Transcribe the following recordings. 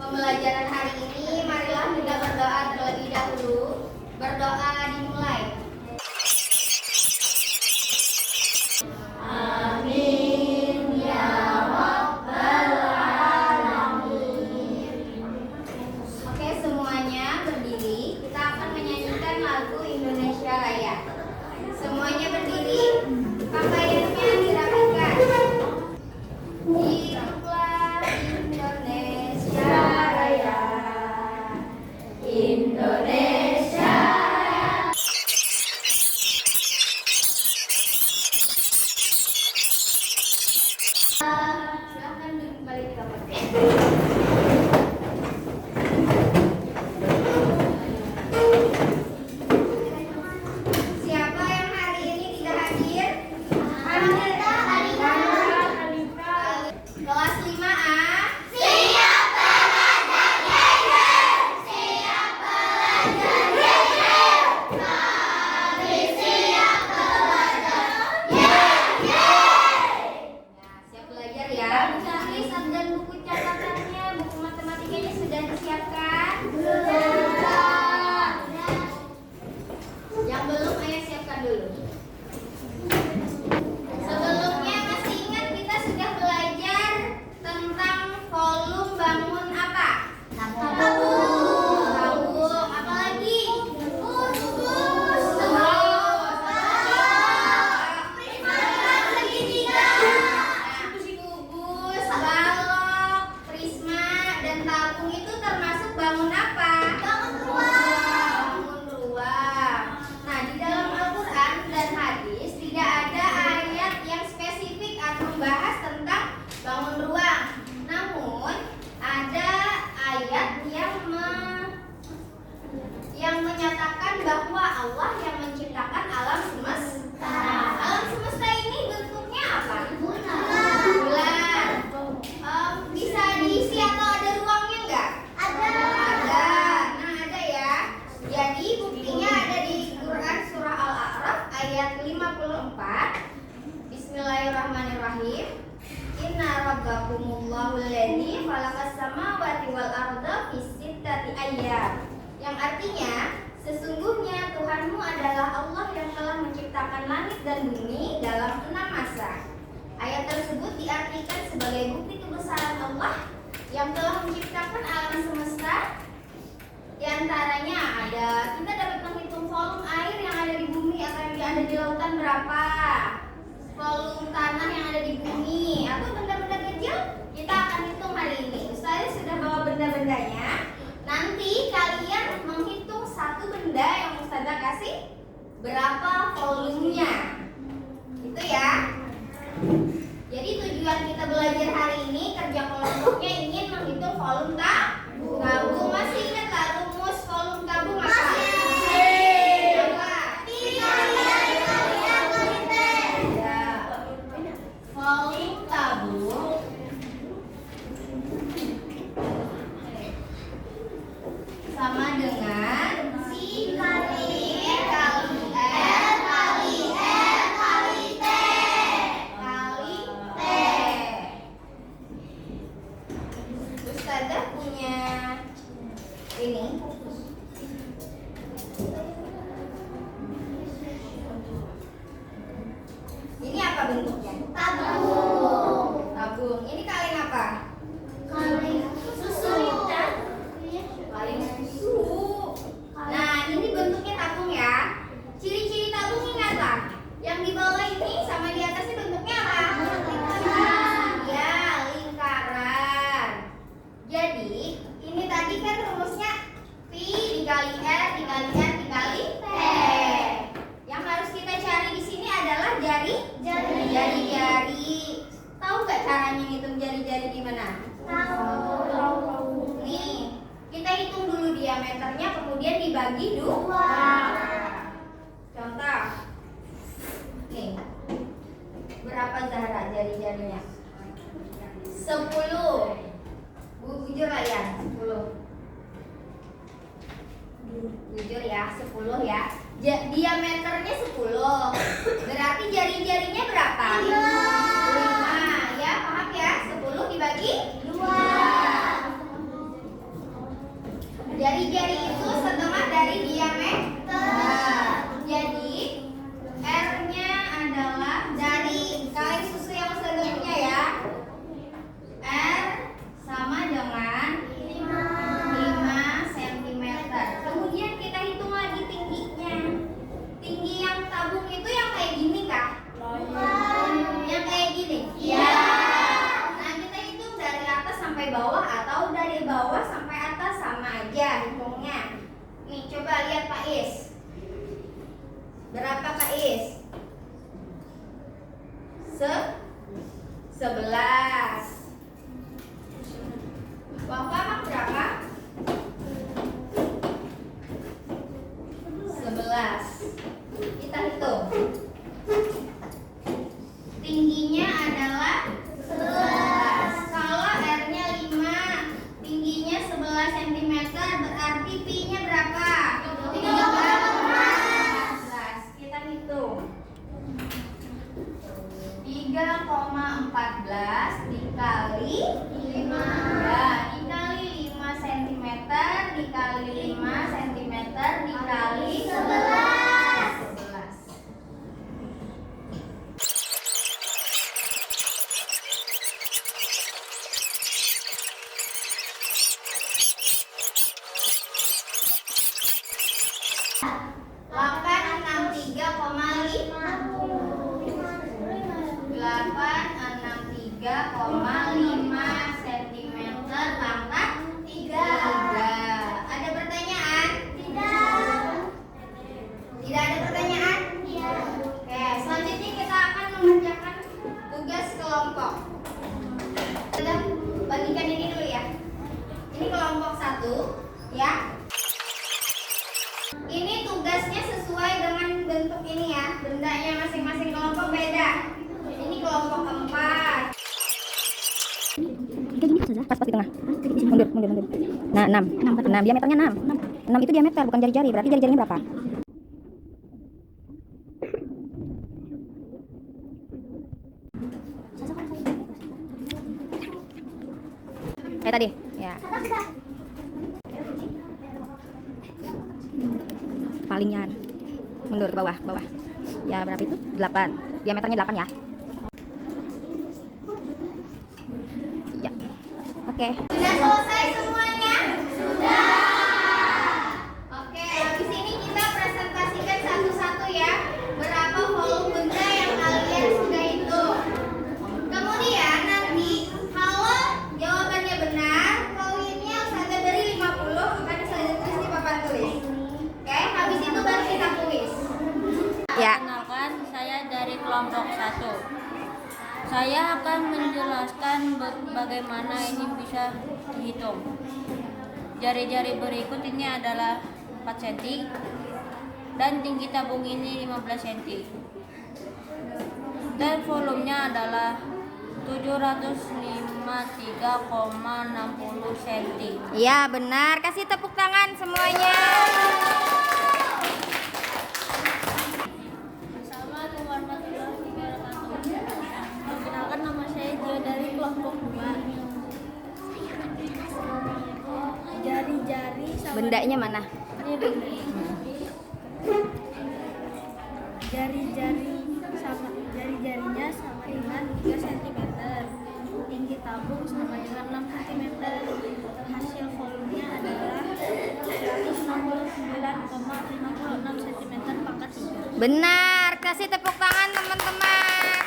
pembelajaran hari ini, marilah kita berdoa terlebih dahulu. Berdoa dimulai. Amin ya rabbal alamin. Oke, semuanya berdiri. Kita akan menyanyikan lagu Indonesia Raya. Semuanya berdiri. Pakaiannya dirapatkan. Hiduplah Indonesia Raya. Indonesia Raya. Silahkan duduk kembali di tempatnya. Siapa yang hari ini tidak hadir? Anita. Kelas 5A. Siap belajar yeay. Siap belajar yeay. Kami siap belajar yeay. Siap belajar ya. Buku tulis dan buku catatannya, buku matematikanya sudah disiapkan? Sudah. Yang belum, ayo siapkan dulu. Sebelumnya masih ingat kita sudah belajar tentang volume bangun apa? Tabung. Apa lagi? Kubus. Kubus, balok, prisma, dan tabung itu termasuk bangun apa? Bangun ruang. Nah, di dalam Al-Quran dan hadis tidak ada ayat yang spesifik atau membahas tentang bangun ruang. Namun ada ayat yang menyatakan bahwa Allah yang menciptakan alam semesta. Alam semesta ini bentuknya apa? Bulan. Bisa diisi atau ada ruangnya enggak? Ada. Nah, ada ya. Jadi buktinya ada di Quran surah Al-A'raf ayat 54. Bismillahirrahmanirrahim. Inna rabbakumullahu alladzi khalaqas samawati wal arda fi sittati ayyam. Yang artinya, sesungguhnya Tuhanmu adalah Allah yang telah menciptakan langit dan bumi dalam 6 masa. Ayat tersebut diartikan sebagai bukti kebesaran Allah yang telah menciptakan alam semesta. Di antaranya ada, kita dapat menghitung volume air yang ada di bumi atau yang ada di lautan berapa, volume tanah yang ada di bumi, atau benda-benda kecil kita akan hitung hari ini. Ustazah sudah bawa benda-bendanya. Nanti kalian menghitung satu benda yang Ustazah kasih berapa volumenya. Itu ya. Jadi tujuan kita belajar hari ini, kerja kelompoknya ingin menghitung volume tabung. Masih ingat tak rumus volume tabung apa? Volume tabung sama dengan C kali E kali R kali R kali T kali T. Ustazah punya ini. Ini apa bentuknya? Tabung. Ini kaleng apa? Kaleng susu. Kaleng susu. Nah, ini bentuknya tabung ya. Ciri-ciri tabung ingatlah. Yang di bawah ini sama di atasnya bentuknya apa? Lingkaran. Ya, lingkaran. Jadi, ini tadi kan rumusnya V dikali R dikali R dikali T. Yang harus kita cari di sini adalah jari-jari. Tahu nggak caranya ngitung jari-jari gimana? Tahu. Nih, kita hitung dulu diameternya, kemudian dibagi 2. Contoh. Nih. Berapa Zahra jari-jarinya? 10. Jujur lah ya, 10. Jujur ya, 10 ya. Diameternya 10. Berarti jari-jarinya berapa? 5. Ya, paham ya? 10 dibagi 2. Jari-jari itu setengah dari diameter. Jadi R-nya adalah dari kali susu yang sebelumnya ya. R sama dengan 5 cm. Kemudian kita hitung lagi tingginya. Tinggi yang tabung itu yang kayak gini kah? Yang kayak gini? Iya. Nah, kita hitung dari atas sampai bawah atau dari bawah sampai atas, sama aja hitungnya. Nih, coba lihat Pak Is. Berapa Pak Is? 11. Wafa mak berapa? 11. Kita hitung. Tingginya adalah 11. Kalau R-nya 5, tingginya 11 cm, berarti Pi-nya berapa? 3,14. Kita hitung. 3,14 dikali 5. Ya, dikali 5 cm dikali 5 cm dikali 11. cm pangkat 3. Ada pertanyaan? Tidak ada pertanyaan? Oke, selanjutnya kita akan mengerjakan tugas kelompok. Kita bagikan ini dulu ya. Ini kelompok 1 ya. Ini tugasnya sesuai dengan bentuk ini ya. Bendanya masing-masing kelompok beda. Ini kelompok 4. Kayak gini saja, pas di tengah. Mundur. Nah, 6 diameternya 6. 6 itu diameter, bukan jari-jari. Berarti jari-jarinya berapa? Kayak tadi, ya. Palingnya mundur ke bawah. Ya, berapa itu? 8. Diameternya 8 ya. Ya. Oke. Sudah selesai semuanya? Sudah. Oke, habis ini kita presentasikan satu-satu ya. Berapa volume benda yang kalian sudah hitung. Kemudian nanti kalau jawabannya benar, poinnya Ustazah beri 50, akan saya tulis di papan tulis. Oke, habis itu baru kita kuis. Ya. Perkenalkan, saya dari kelompok 1. Saya akan menjelaskan bagaimana ini bisa dihitung. Jari-jari berikut ini adalah 4 cm dan tinggi tabung ini 15 cm. Dan volumenya adalah 753,60 cm. Ya, benar. Kasih tepuk tangan semuanya. Assalamualaikum warahmatullahi wabarakatuh. Perkenalkan, nama saya Gio dari kelompok 2. Jari-jari sama Bendanya mana? ini benda. Jari-jarinya sama dengan 3 cm. Tinggi tabung sama dengan 6 cm. Hasil volumenya adalah 169,56 cm pangkat 3. Benar. Kasih tepuk tangan teman-teman.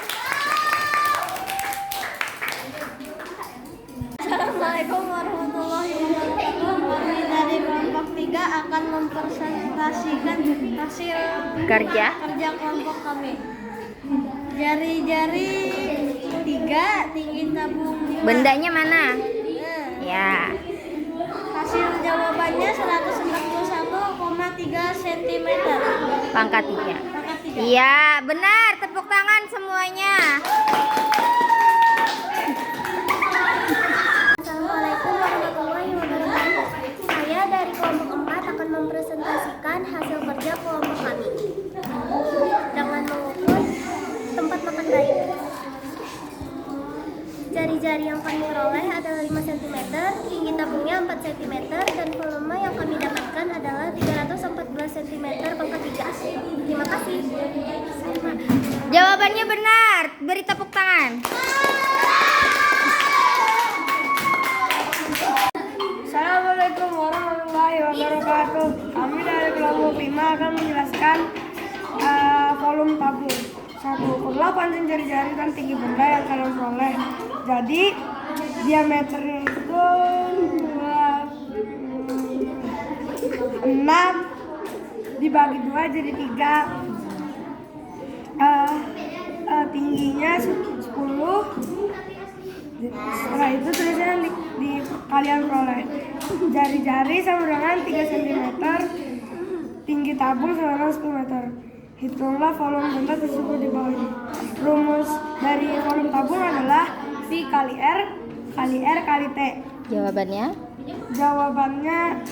Assalamualaikum warahmatullahi wabarakatuh. Kami dari kelompok 3 akan mempresentasikan hasil Kerja. kelompok kami. Jari-jari 3, tinggi tabung 5. Bendanya mana? Nah, Ya. hasil jawabannya 141,3 cm Pangkat 3. pangkat 3. Iya, benar. Tepuk tangan semuanya. Assalamualaikum warahmatullahi wabarakatuh. Saya dari kelompok 4 akan mempresentasikan hasil kerja kelompok kami dengan mengukur tempat makan bayi. Jari-jari yang kami peroleh adalah 5 cm, tinggi tabungnya 4 cm, dan volume yang kami cm pangkat 3. Terima kasih. Jawabannya benar. Beri tepuk tangan. Assalamualaikum warahmatullahi wabarakatuh. Kami dari kelompok 5 akan menjelaskan volume tabung. 1. Ukurlah panjang jari-jari dan tinggi benda yang kalian peroleh. Jadi diameternya itu 6 dibagi 2 jadi 3. Tingginya 10. Setelah itu tulisannya di kalian peroleh. Jari-jari sama dengan 3 cm. Tinggi tabung sama dengan 10 meter. Hitunglah volume benda tersebut di bawah ini. Rumus dari volume tabung adalah V kali R kali T. Jawabannya? Jawabannya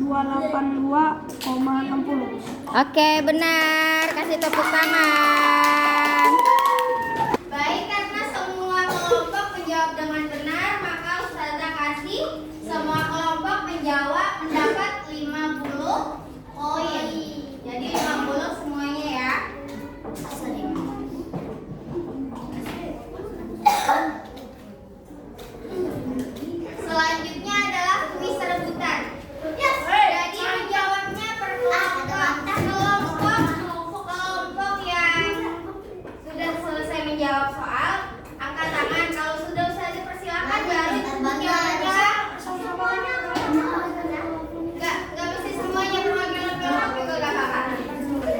282,60. Oke, benar. Kasih tepuk tangan. Baik, karena semua kelompok menjawab dengan benar, maka Ustazah kasih semua kelompok mendapat 50 poin. Jadi 50 semuanya ya. Selanjutnya adalah kuis rebutan. Jadi menjawabnya perlu kelompok yang sudah selesai menjawab soal, angkat tangan. Kalau sudah Ustazah persilakan balik menjawabnya. Enggak mesti semuanya, perwakilan kelompok juga enggak apa-apa.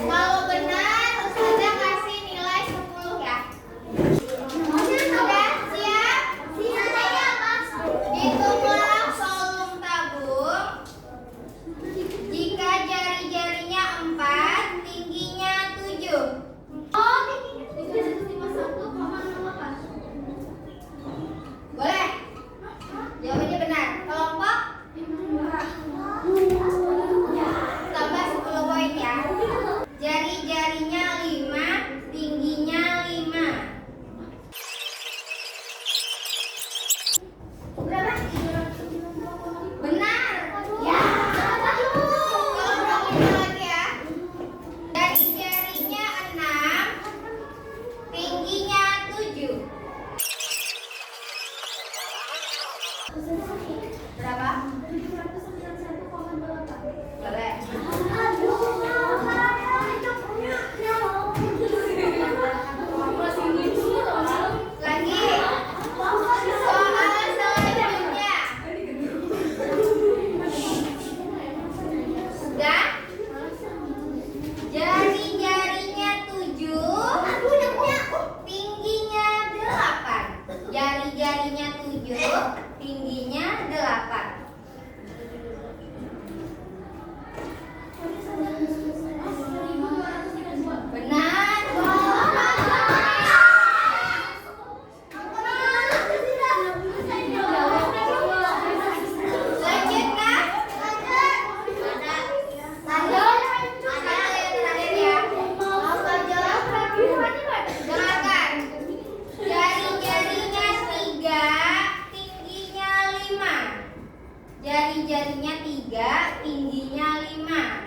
Kalau benar Ustazah kasih nilai 10 ya. Sudah siap? Hitunglah volume tabung. Jika jari-jarinya 4, tingginya 7. Boleh? Jawabannya benar. Kelompok? Tambah 10 poin ya. Jari-jarinya 5, tingginya 5. Berapa? Benar. Ya. Kelompok ini lagi ya. Jari-jarinya 6, tingginya 7. Berapa? Boleh. Lagi. Soal selanjutnya. Sudah? Jari-jarinya 7, tingginya 8. Jari-jarinya 7, tingginya 8. Benar. Lanjut kah? Dengarkan. Jari-jarinya 3, tingginya 5. Jari-jarinya 3, tingginya 5.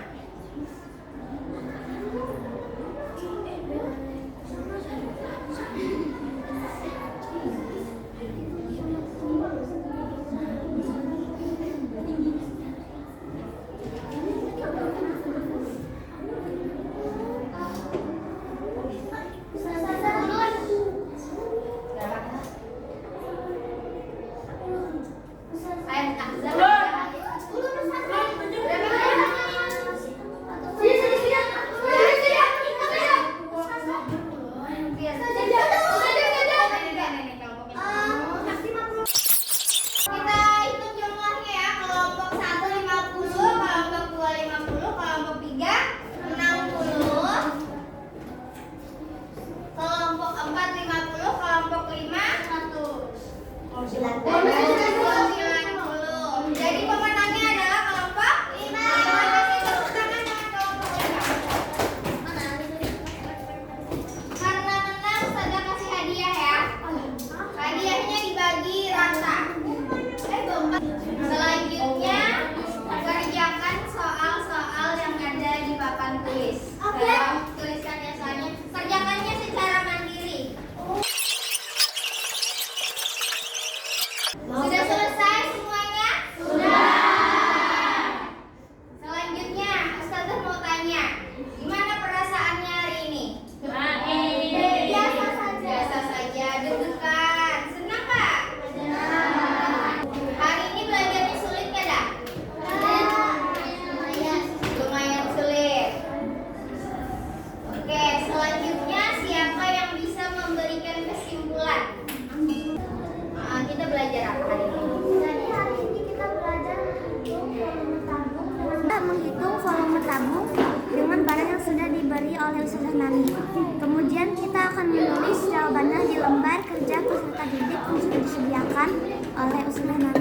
Ayat Ahzab. oleh Ustazah Nami. Kemudian kita akan menulis jawabannya di lembar kerja peserta didik yang sudah disediakan oleh Ustazah Nami.